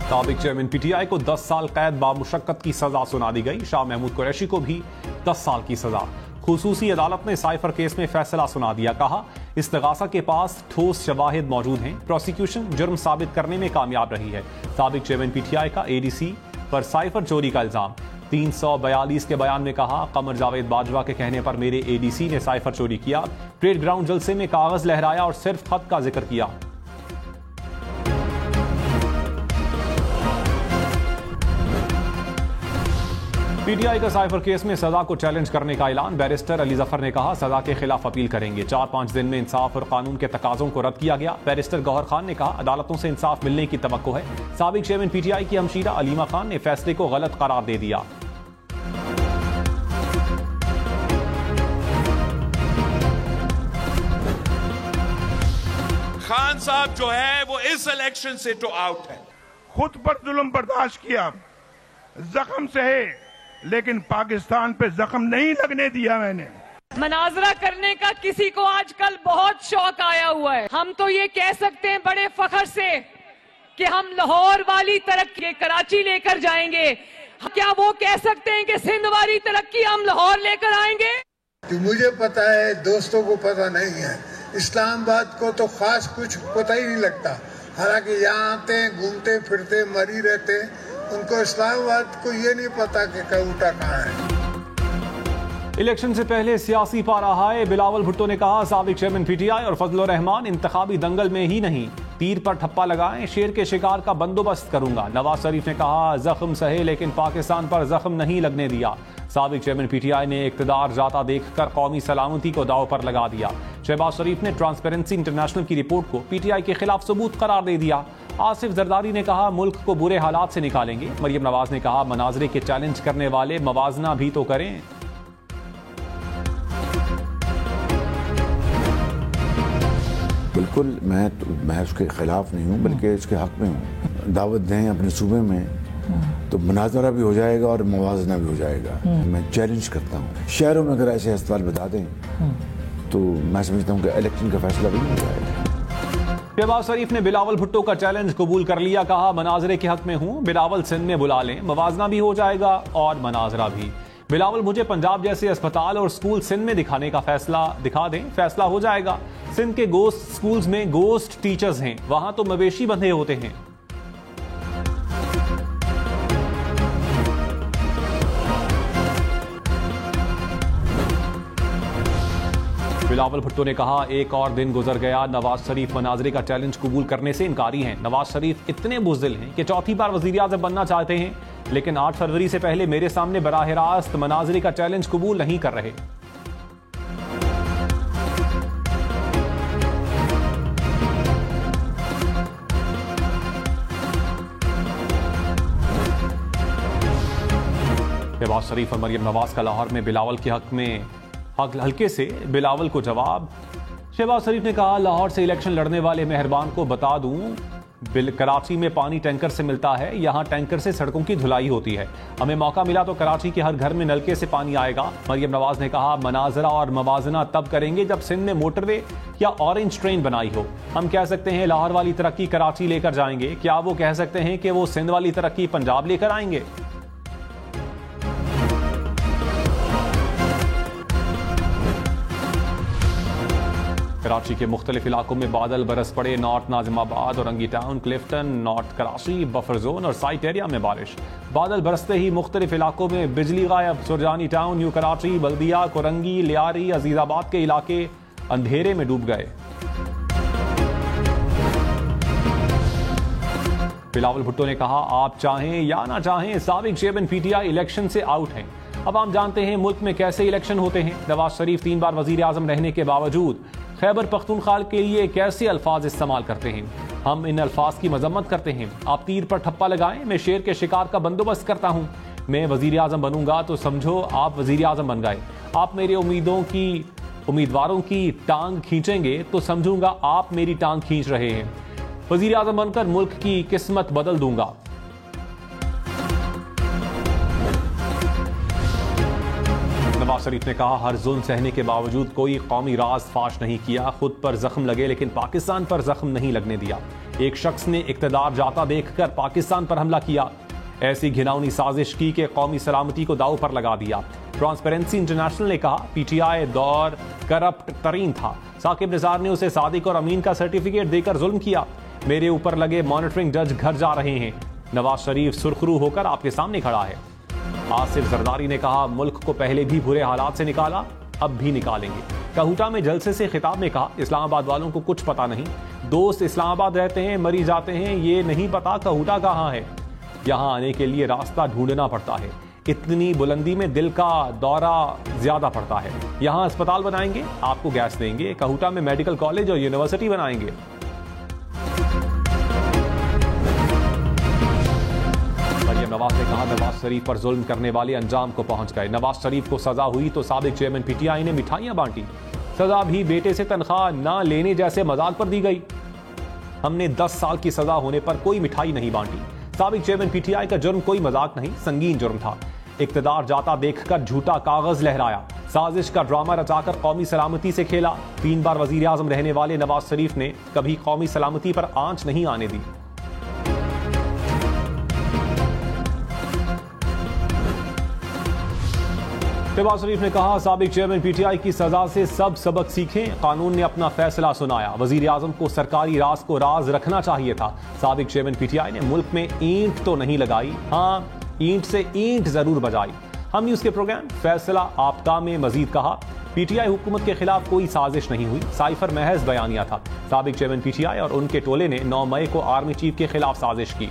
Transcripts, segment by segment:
साबिक chairman PTI को 10 साल कैद बामुशक्कत की सजा सुना दी गई। शाह महमूद कुरैशी को भी 10 साल की सजा। खुसूसी अदालत ने साइफर केस में फैसला सुना दिया। कहा, इस्तगासा के पास ठोस शवाहिद मौजूद हैं। प्रोसिक्यूशन जुर्म साबित करने में कामयाब रही है। साबिक चेयरमैन पीटीआई का एडीसी पर साइफर चोरी का इल्जाम। 342 के बयान में कहा, कमर जावेद बाजवा के कहने पर मेरे एडीसी ने साइफर चोरी किया। परेड ग्राउंड जलसे में कागज लहराया और सिर्फ खत का जिक्र किया। पीटीआई का साइफर केस में सजा को चैलेंज करने का ऐलान। बैरिस्टर अली जफर ने कहा, सजा के खिलाफ अपील करेंगे। 4-5 दिन में इंसाफ और कानून के तकाजों को रद्द किया गया। बैरिस्टर गौहर खान ने कहा, अदालतों से इंसाफ मिलने की तवक्को है। साबिक चेयरमैन पीटीआई की हमशीरा अलीमा खान ने फैसले को गलत करार दे दिया। खान साहब जो है वो इस इलेक्शन से तो आउट है। खुद पर जुल्म बर्दाश्त किया, जख्म सहे, लेकिन पाकिस्तान पे जख्म नहीं लगने दिया मैंने। मनाजरा करने का किसी को आजकल बहुत शौक आया हुआ है। हम तो ये कह सकते हैं बड़े फख्र से कि हम लाहौर वाली तरक्की कराची लेकर जाएंगे। क्या वो कह सकते हैं कि सिंध वाली तरक्की हम लाहौर लेकर आएंगे? तो मुझे पता है, दोस्तों को पता नहीं है। इस्लामाबाद को तो खास कुछ पता ही नहीं लगता। हालांकि यहाँ आते हैं, घूमते फिरते मरी रहते, उनको इस्लामाबाद को ये नहीं पता कि कऊटा कहाँ है। इलेक्शन से पहले सियासी पाराहाय। बिलावल भुट्टो ने कहा, साबिक चेयरमैन पीटीआई और फजलुर रहमान इंतखाबी दंगल में ही नहीं, तीर पर ठप्पा लगाएं, शेर के शिकार का बंदोबस्त करूंगा। नवाज शरीफ ने कहा, जख्म सहे लेकिन पाकिस्तान पर जख्म नहीं लगने दिया। साबिक चेयरमैन पीटीआई ने इक़्तिदार जाता देखकर कौमी सलामती को दांव पर लगा दिया। शहबाज शरीफ ने ट्रांसपेरेंसी इंटरनेशनल की रिपोर्ट को पीटीआई के खिलाफ सबूत करार दे दिया। आसिफ जरदारी ने कहा, मुल्क को बुरे हालात से निकालेंगे। मरियम नवाज ने कहा, मनाजरे के चैलेंज करने वाले मवाजना भी तो करें। बिल्कुल, मैं उसके खिलाफ नहीं हूँ, बल्कि इसके हक में हूँ। दावत दें अपने सूबे में तो मुनाजरा भी हो जाएगा और मवाजना भी हो जाएगा। मैं चैलेंज करता हूँ, शहरों में अगर ऐसे अस्पताल बता दें तो मैं समझता हूँ कि इलेक्शन का फैसला भी हो जाएगा। शहबाज शरीफ ने बिलावल भुट्टो का चैलेंज कबूल कर लिया। कहा, मनाजरे के हक में हूँ, बिलावल सिंध में बुला लें, मवाजना भी हो जाएगा और मनाजरा भी। बिलावल, मुझे पंजाब जैसे अस्पताल और स्कूल सिंध में दिखाने का फैसला दिखा दें, फैसला हो जाएगा। सिंध के गोस्ट स्कूल्स में गोस्ट टीचर्स हैं, वहां तो मवेशी बंधे होते हैं। बिलावल भुट्टो ने कहा, एक और दिन गुजर गया, नवाज शरीफ मनाजरे का चैलेंज कबूल करने से इनकारी हैं। नवाज शरीफ इतने बुज़दिल हैं कि चौथी बार वज़ीर आज़म बनना चाहते हैं, लेकिन 8 फरवरी से पहले मेरे सामने बराह रास्त मनाजरे का चैलेंज कबूल नहीं कर रहे। शहबाज शरीफ और मरियम नवाज का लाहौर में बिलावल के हक में हल्के से बिलावल को जवाब। शहबाज शरीफ ने कहा, लाहौर से इलेक्शन लड़ने वाले मेहरबान को बता दूं, कराची में पानी टैंकर से मिलता है, यहाँ टैंकर से सड़कों की धुलाई होती है। हमें मौका मिला तो कराची के हर घर में नलके से पानी आएगा। मरियम नवाज ने कहा, मनाजरा और मवाजना तब करेंगे जब सिंध में मोटरवे या ऑरेंज ट्रेन बनाई हो। हम कह सकते हैं लाहौर वाली तरक्की कराची लेकर जाएंगे, क्या वो कह सकते हैं कि वो सिंध वाली तरक्की पंजाब लेकर आएंगे? कराची के मुख्तलिफ इलाकों में बादल बरस पड़े। North Nazimabad, Orangi town, Clifton, north Karachi, buffer zone और साइट एरिया में बारिश। बादल बरसते ही मुख्तलिफ इलाकों में बिजली गायब। सुरजानी टाउन, न्यू कराची, बल्दिया, कोरंगी, लियारी, अजीजाबाद के इलाके अंधेरे में डूब गए। बिलावल भुट्टो ने कहा, आप चाहें या ना चाहें, साबिक चेयरमैन पीटीआई इलेक्शन से आउट हैं। अब हम जानते हैं मुल्क में कैसे इलेक्शन होते हैं। नवाज शरीफ 3 बार वजीर आजम रहने के बावजूद खैबर पख्तूनख्वा के लिए कैसे अल्फाज इस्तेमाल करते हैं। हम इन अल्फाज की मजम्मत करते हैं। आप तीर पर ठप्पा लगाएं, मैं शेर के शिकार का बंदोबस्त करता हूं। मैं वजीर आजम बनूंगा तो समझो आप वजीर आजम बन गए। आप मेरे उम्मीदवारों की टांग खींचेंगे तो समझूंगा आप मेरी टांग खींच रहे हैं। वजीर आजम बनकर मुल्क की किस्मत बदल दूंगा। नवाज शरीफ ने कहा, हर जुल्म सहने के बावजूद कोई कौमी राज फाश नहीं किया। खुद पर जख्म लगे लेकिन पाकिस्तान पर जख्म नहीं लगने दिया। एक शख्स ने इक्तदार जाता देखकर पाकिस्तान पर हमला किया। ऐसी घिनौनी साजिश की कि कौमी सलामती को दांव पर लगा दिया। ट्रांसपेरेंसी इंटरनेशनल ने कहा, पीटीआई दौर करप्ट तरीन था। साकिब निसार ने उसे सादिक और अमीन का सर्टिफिकेट देकर जुल्म किया। मेरे ऊपर लगे मॉनिटरिंग जज घर जा रहे हैं। नवाज शरीफ सुरखरू होकर आपके सामने खड़ा है। आसिफ जरदारी ने कहा, मुल्क को पहले भी बुरे हालात से निकाला, अब भी निकालेंगे। कहूटा में जलसे से खिताब में कहा, इस्लामाबाद वालों को कुछ पता नहीं। दोस्त इस्लामाबाद रहते हैं, मरी जाते हैं, ये नहीं पता कहूटा कहाँ है। यहाँ आने के लिए रास्ता ढूंढना पड़ता है। इतनी बुलंदी में दिल का दौरा ज्यादा पड़ता है। यहाँ अस्पताल बनाएंगे, आपको गैस देंगे। कहूटा में मेडिकल कॉलेज और यूनिवर्सिटी बनाएंगे। नवाज ने कहा, नवाज शरीफ पर जुल्म करने वाले अंजाम को पहुंच गए। नवाज शरीफ को सजा हुई तो साबिक चेयरमैन पीटीआई ने मिठाइयां बांटी। सजा भी बेटे से तनख्वाह ना लेने जैसे मजाक पर दी गई। हमने 10 साल की सजा होने पर कोई मिठाई नहीं बांटी। साबिक चेयरमैन पीटीआई का जुर्म कोई मजाक नहीं, संगीन जुर्म था। इक्तदार जाता देखकर झूठा कागज लहराया। साजिश का ड्रामा रचाकर कौमी सलामती से खेला। 3 बार वजीर आजम रहने वाले नवाज शरीफ ने कभी कौमी सलामती पर आंच नहीं आने दी। शहबाज शरीफ ने कहा, साबिक चेयरमैन पीटीआई की सजा से सब सबक सीखें। कानून ने अपना फैसला सुनाया। वजीर आजम को सरकारी राज को राज रखना चाहिए था। साबिक चेयरमैन पीटीआई ने मुल्क में ईंट तो नहीं लगाई, हाँ ईंट से ईंट जरूर बजाई। हम न्यूज के प्रोग्राम फैसला आपका में मजीद कहा, पीटीआई हुकूमत के खिलाफ कोई साजिश नहीं हुई, साइफर महज बयानिया था। साबिक चेयरमैन पीटीआई और उनके टोले ने 9 मई को आर्मी चीफ के खिलाफ साजिश की।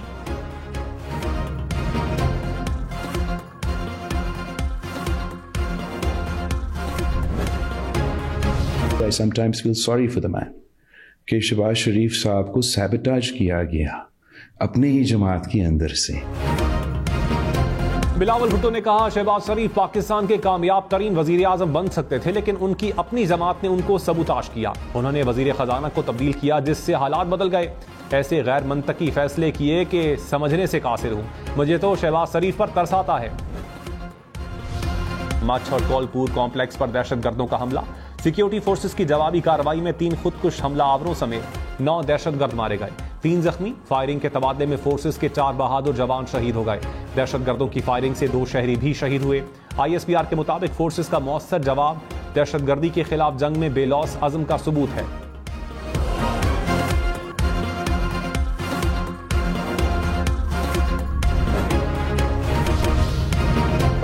I sometimes feel sorry for the man कि शहबाज शरीफ साहब को सैबोटाज किया गया अपने ही जमात के अंदर से। बिलावल भुट्टो ने कहा, शहबाज शरीफ पाकिस्तान के कामयाब तरीन वजीर आजम बन सकते थे लेकिन उनकी अपनी जमात ने उनको सबूताश किया। उन्होंने वजीर खजाना को तब्दील किया जिससे हालात बदल गए। ऐसे गैर मंतकी फैसले किए कि समझने से कासिर हूं। मुझे तो शहबाज शरीफ पर तरस आता है। मच्छ और कौलपुर कॉम्प्लेक्स पर दहशतगर्दों का हमला। सिक्योरिटी फोर्सेस की जवाबी कार्रवाई में 3 खुदकुश हमलावरों समेत 9 दहशतगर्द मारे गए, 3 जख्मी। फायरिंग के तबादले में फोर्सेस के 4 बहादुर जवान शहीद हो गए। दहशतगर्दों की फायरिंग से 2 शहरी भी शहीद हुए। ISPR के मुताबिक फोर्सेस का मौसर जवाब दहशतगर्दी के खिलाफ जंग में बेलौस अज़्म का सबूत है।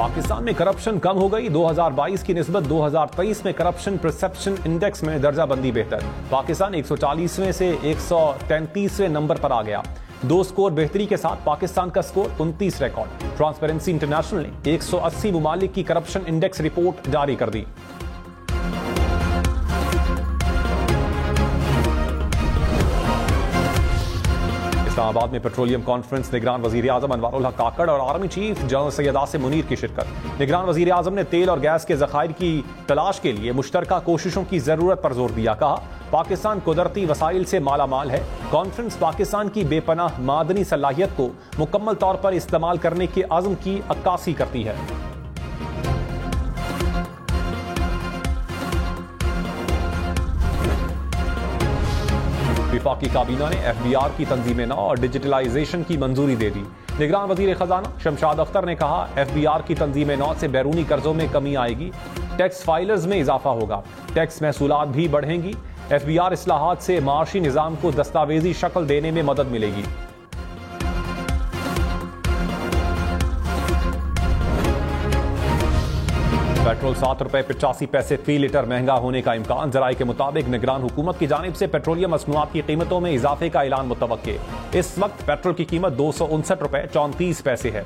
पाकिस्तान में करप्शन कम हो गई। 2022 की निस्बत 2023 में करप्शन परसेप्शन इंडेक्स में दर्जाबंदी बेहतर। पाकिस्तान 140वें से 133वें नंबर पर आ गया। 2 स्कोर बेहतरी के साथ पाकिस्तान का स्कोर 29 रिकॉर्ड। ट्रांसपेरेंसी इंटरनेशनल ने 180 मुमालिक की करप्शन इंडेक्स रिपोर्ट जारी कर दी। इस्लामाबाद में पेट्रोलियम कॉन्फ्रेंस, निगरान वजीर आजम अनवारुल हक काकड़ और army chief general Syed Asim Munir की शिरकत। निगरान वजीर आजम ने तेल और गैस के जखायर की तलाश के लिए मुश्तरका कोशिशों की जरूरत पर जोर दिया। कहा, पाकिस्तान कुदरती वसाइल से माला माल है। कॉन्फ्रेंस पाकिस्तान की बेपनाह मादनी सलाहियत को मुकम्मल तौर पर इस्तेमाल करने के अज़्म की अक्कासी करती है। वफाकी काबीना ने FBR की तंजीम नौ और डिजिटलाइजेशन की मंजूरी दे दी। निगरान वजीर खजाना शमशाद अख्तर ने कहा, FBR की तंजीम नौ से बैरूनी कर्जों में कमी आएगी, टैक्स फाइलर्स में इजाफा होगा, टैक्स महसूलात भी बढ़ेंगी। FBR इस्लाहात से माशी निज़ाम को दस्तावेजी शक्ल देने में मदद मिलेगी। पेट्रोल 7 रुपए 85 पैसे फी लीटर महंगा होने का इम्कान। जराये के मुताबिक निगरान हुकूमत की जानिब से पेट्रोलियम मसनूआत की कीमतों में इजाफे का ऐलान मुतवक्के। इस वक्त पेट्रोल की कीमत 259 रुपए 34 पैसे है।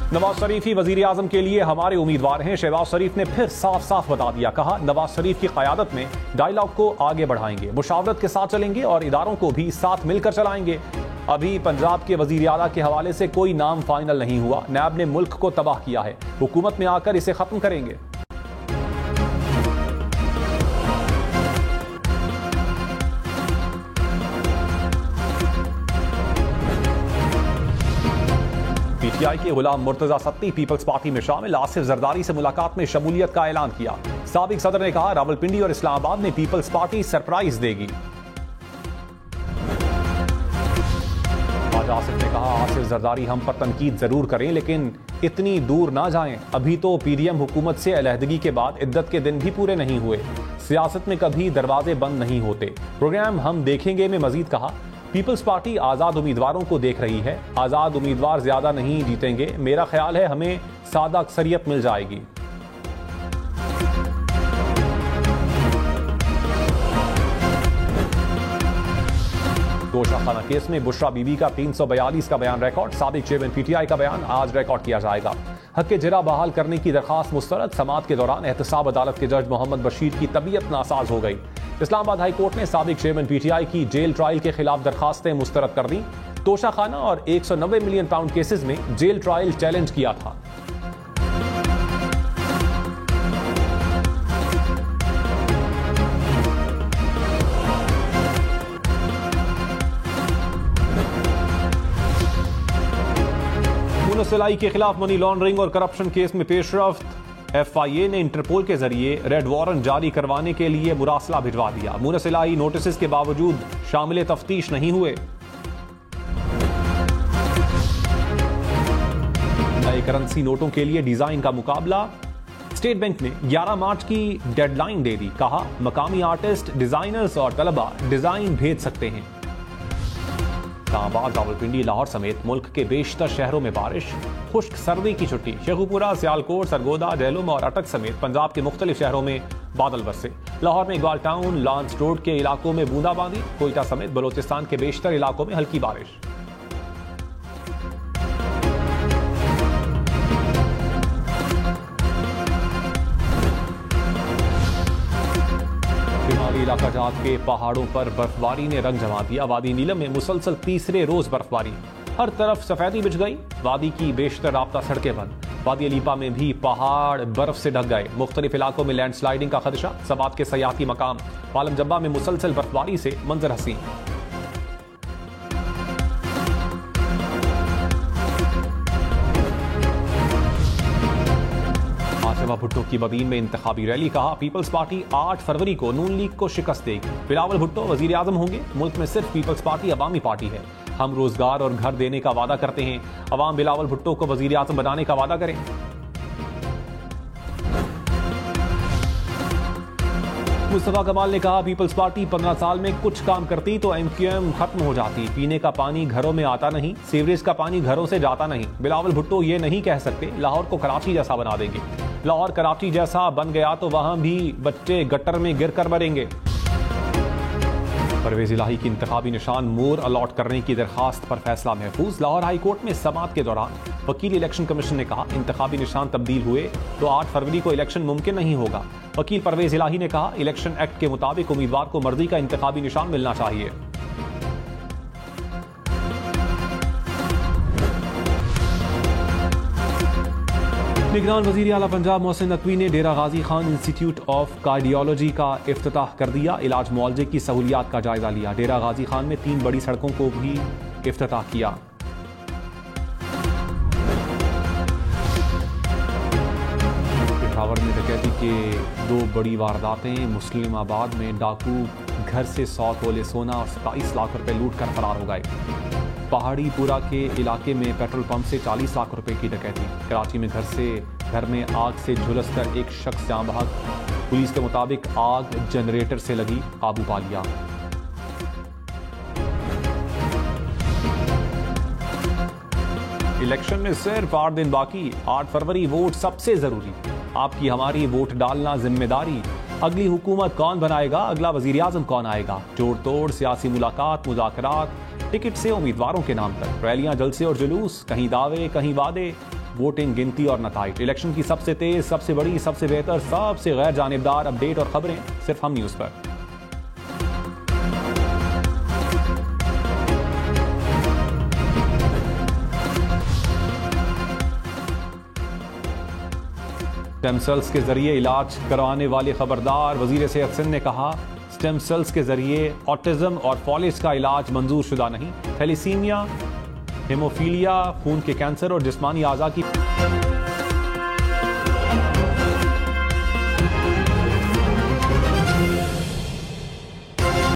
नवाज शरीफ ही वजीर आजम के लिए हमारे उम्मीदवार हैं। शहबाज शरीफ ने फिर साफ साफ बता दिया। कहा, नवाज शरीफ की क़यादत में डायलॉग को आगे बढ़ाएंगे, मुशावरत के साथ चलेंगे और इदारों को भी साथ मिलकर चलाएंगे। अभी पंजाब के वजीर आला के हवाले से कोई नाम फाइनल नहीं हुआ। नैब ने मुल्क को तबाह किया है, हुकूमत में आकर इसे खत्म करेंगे। PTI के गुलाम मुर्तजा सत्ती पीपल्स पार्टी में शामिल। आसिफ जरदारी से मुलाकात में शमूलियत का ऐलान किया। साबिक सदर ने कहा रावलपिंडी और इस्लामाबाद में पीपल्स पार्टी सरप्राइज देगी। आज आसिफ ने कहा आसिफ जरदारी हम पर तनकीद जरूर करें लेकिन इतनी दूर ना जाएं। अभी तो PDM हुकूमत से अलहदगी के बाद इद्दत के दिन भी पूरे नहीं हुए। सियासत में कभी दरवाजे बंद नहीं होते। प्रोग्राम हम देखेंगे में मजीद कहा पीपल्स पार्टी आजाद उम्मीदवारों को देख रही है। आजाद उम्मीदवार ज्यादा नहीं जीतेंगे। मेरा ख्याल है हमें सादा अक्सरियत मिल जाएगी। तोशाखाना केस में बुशरा बीबी का 342 का बयान रिकॉर्ड। साबिक चेयरमैन PTI का बयान आज रिकॉर्ड किया जाएगा। हक के जिरा बहाल करने की दरखास्त मुस्तरद। समात के दौरान एहतसाब अदालत के जज मोहम्मद बशीर की तबीयत नासाज हो गई। इस्लामाबाद हाई कोर्ट ने साबिक चेयरमैन PTI की जेल ट्रायल के खिलाफ दरखास्तें मुस्तरद कर दी। तोशाखाना और 190 मिलियन पाउंड केसेस में जेल ट्रायल चैलेंज किया था। सिलाई के खिलाफ मनी लॉन्ड्रिंग और करप्शन केस में पेशरफ्त। FIA ने इंटरपोल के जरिए रेड वारंट जारी करवाने के लिए मुरासला भिजवा दिया। मुनसिलाई नोटिस के बावजूद शामिल तफ्तीश नहीं हुए। नए करेंसी नोटों के लिए डिजाइन का मुकाबला। स्टेट बैंक ने 11 मार्च की डेडलाइन दे दी। कहा मकामी आर्टिस्ट, डिजाइनर्स और तलबा डिजाइन भेज सकते हैं। इस्लामाबाद, रावलपिंडी, लाहौर समेत मुल्क के बेशतर शहरों में बारिश। खुश्क सर्दी की छुट्टी। शेखुपुरा, सियालकोट, सरगोदा, झेलुम और अटक समेत पंजाब के मुख्तलिफ शहरों में बादल बरसे। लाहौर में इकबाल टाउन, लॉन्स रोड के इलाकों में बूंदाबांदी। कोयटा समेत बलोचिस्तान के बेशतर इलाकों में हल्की बारिश। इलाका जात के पहाड़ों पर बर्फबारी ने रंग जमा दिया। वादी नीलम में मुसलसल तीसरे रोज बर्फबारी। हर तरफ सफेदी बिछ गई। वादी की बेशतर राब्ता सड़कें बंद। वादी अलीपा में भी पहाड़ बर्फ से ढक गए। मुख्तलिफ इलाकों में लैंडस्लाइडिंग का खदशा। समात के सयाती मकाम पालम जब्बा में मुसलसल बर्फबारी से मंजर हसीन। भुट्टो की बदीन में इंतखाबी रैली। कहा पीपल्स पार्टी 8 फरवरी को नून लीग को शिकस्त देगी। बिलावल भुट्टो वजीर आजम होंगे। मुल्क में सिर्फ पीपल्स पार्टी अवामी पार्टी है। हम रोजगार और घर देने का वादा करते हैं। अवाम बिलावल भुट्टो को वजीर आजम बनाने का वादा करें। मुस्तफा कमाल ने कहा पीपल्स पार्टी 15 साल में कुछ काम करती तो MQM खत्म हो जाती। पीने का पानी घरों में आता नहीं, सीवरेज का पानी घरों से जाता नहीं। बिलावल भुट्टो ये नहीं कह सकते लाहौर को कराची जैसा बना देंगे। लाहौर कराची जैसा बन गया तो वहां भी बच्चे गटर में गिरकर मरेंगे। परवेज इलाही की इंतखाबी निशान मोर अलॉट करने की दरखास्त पर फैसला महफूज। लाहौर हाई कोर्ट में समात के दौरान वकील इलेक्शन कमीशन ने कहा इंतखाबी निशान तब्दील हुए तो 8 फरवरी को इलेक्शन मुमकिन नहीं होगा। वकील परवेज इलाही ने कहा इलेक्शन एक्ट के मुताबिक उम्मीदवार को मर्जी का इंतखाबी निशान मिलना चाहिए। निगरान वजीर आला पंजाब मोहसिन नकवी ने डेरा Ghazi Khan institute of cardiology का इफ्तिताह कर दिया। इलाज मुआलजे की सहूलियात का जायजा लिया। डेरा गाजी खान में 3 बड़ी सड़कों को भी इफ्तिताह किया। पेशावर में डकैती के 2 बड़ी वारदातें। मुस्लिमाबाद में डाकू घर से 100 तोले सोना और 27 लाख रुपए लूट कर फरार हो गए। पहाड़ीपुरा के इलाके में पेट्रोल पंप से 40 लाख रुपए की डकैती। कराची में घर में आग से झुलसकर एक शख्स जान बहक। पुलिस के मुताबिक आग जनरेटर से लगी, काबू पा लिया। इलेक्शन में सिर्फ 8 दिन बाकी। 8 फरवरी वोट सबसे जरूरी। आपकी हमारी वोट डालना जिम्मेदारी। अगली हुकूमत कौन बनाएगा, अगला वजीर आजम कौन आएगा। जोड़ तोड़ सियासी मुलाकात, मुज़ाकरात, टिकट से उम्मीदवारों के नाम तक, रैलियां, जलसे और जुलूस, कहीं दावे कहीं वादे, वोटिंग, गिनती और नताइज। इलेक्शन की सबसे तेज, सबसे बड़ी, सबसे बेहतर, सबसे गैर जानिबदार अपडेट और खबरें सिर्फ हम न्यूज पर। स्टेम सेल्स के जरिए इलाज करवाने वाले खबरदार। वजीर सेहत सिंध ने कहा स्टेम सेल्स के जरिए ऑटिज्म और फॉलिस का इलाज मंजूर शुदा नहीं। थैलीसीमिया हेमोफीलिया, खून के कैंसर और जिस्मानी आज़ा की